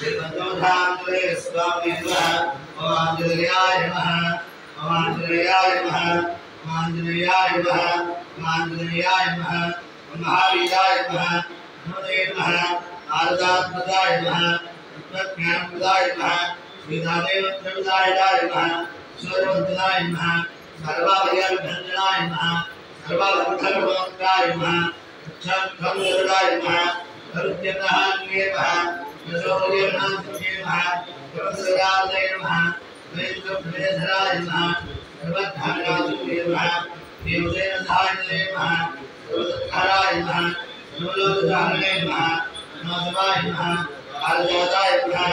श्रीमद्धांतरे स्वामी आंजनेयाय नमः आंजनेयाय नमः आंजनेयाय नमः आंजनेयाय नमः महावीराय नमः नमोते नमः नारदात्मजाय नमः तत्त्वज्ञानप्रदाय नमः श्रीदादेवत्रविदाय नमः सर्ववन्तदाय नमः सर्वाभयविभञ्जनाय नमः सर्वाभयविभञ्जनाय नमः क्षमदाय नमः करुण्यनाय नमः यशोर्यनाय नमः प्रसराय नमः वेदप्रवेशराय नमः सर्वधाराय नमः देवदेवताय नमः सर्वधराय नमः सर्वलोकधारणे नमः नमस्वाय नमः आर्यादाय नमः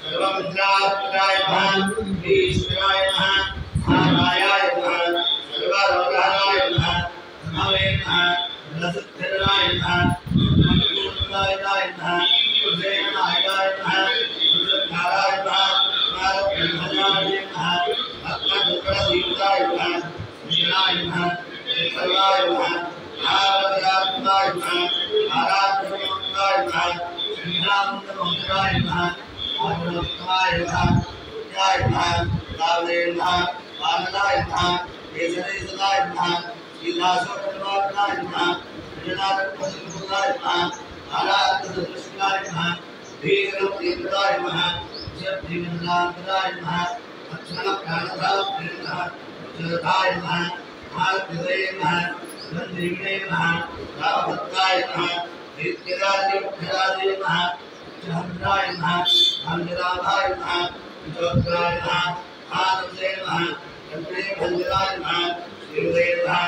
सर्वमित्रात्मकाय नमः ईश्वराय नमः महामायाय नमः सर्वलोकधाराय नमः नमवे नमः रसधराय नमः नमोदाय नमः उदयनाय नमः उदयनाय नमः नारदभजाय नमः अत्मदुर्गदीवताय नमः विष्णाय नमः सर्वाय नमः आराधनाय नमः आराधनाय नमः श्रीरामचंद्राय नमः आनंदाय नमः जय नमः रावणे नमः आनंदाय नमः केशवेशनाय नमः श्रीदासोपरमात्माय नमः जनार्दनपदाय नमः आराधनाय नमः धीरवतीताय नमः जयदेवनाथाय नमः लक्ष्मणप्राणदाय नमः जयदाय नमः महादेवाय नमः वंदे नमः रामभक्ताय नमः नित्यराज्यराज्य नमः चंद्राय नमः अंजनाभाय नमः ज्योतिराय नमः आनंदे नमः कल्पे भंजराय नमः शिवदेव नमः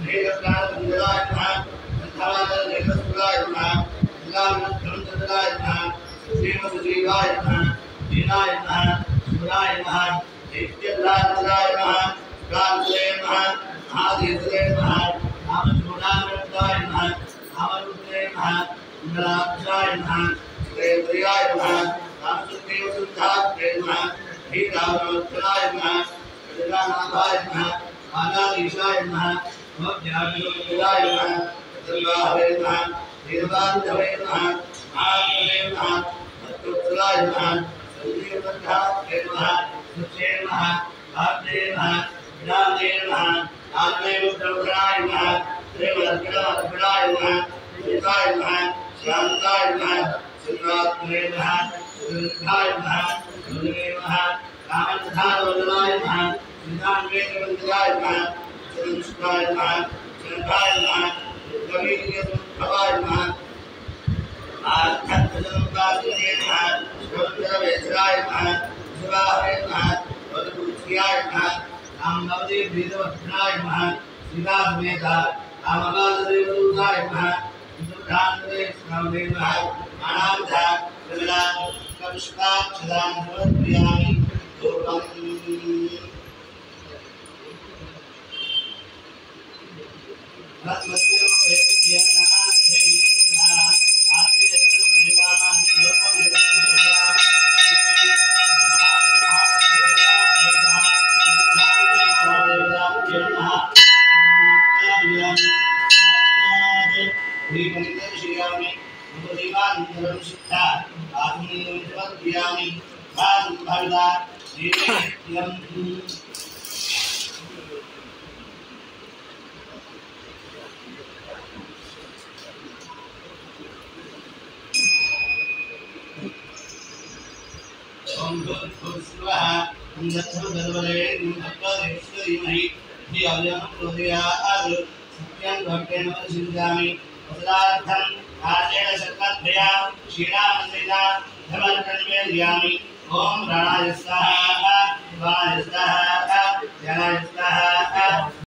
मेघप्राणभंजराय नमः धर्मादेवसुराय नमः गंगाधरराय नमः श्रीमद्देवाय नमः दीनाय नमः सुराय नमः नित्यराज्यराय नमः कांते नमः आदित्ये नमः नामचूडामृताय नमः नामरुद्रे नमः इंद्राक्षाय नमः देवयाय नमः नामसुदेवसुद्धात्रे नमः हीरावरोत्तराय नमः जगन्नाथाय नमः आनाधीशाय नमः भव्याभिराय नमः सर्वाहवे नमः वीरवान्धवे नमः महादेवे नमः भक्तोत्तराय नमः संजीवबद्धात्रे नमः सुचे नमः भाग्ये नमः विनादे नमः आत्मेवद्रवराय नमः प्रेमर्पणाय नमः सुताय नमः शांताय नमः सुरात्मे नमः सुरक्षाय नमः सुरवे नमः कामधारवदनाय नमः विधानवेदवंदनाय नमः सुरक्षाय नमः सुरक्षाय नमः कविर्यसुभवाय नमः आत्मजनकाय नमः सुरवेशराय नमः शिवाय नमः वदुष्याय नमः नामवदे वेदवत्नाय नमः शिवामेधा नामवादेवदूताय नमः सुधांते स्वामे नमः आनाधा विमला कविष्पाक्षदां समर्पयामि धूपम् ओम प्राणाय स्वाहा वाय स्वाहा ध्यानाय स्वाहा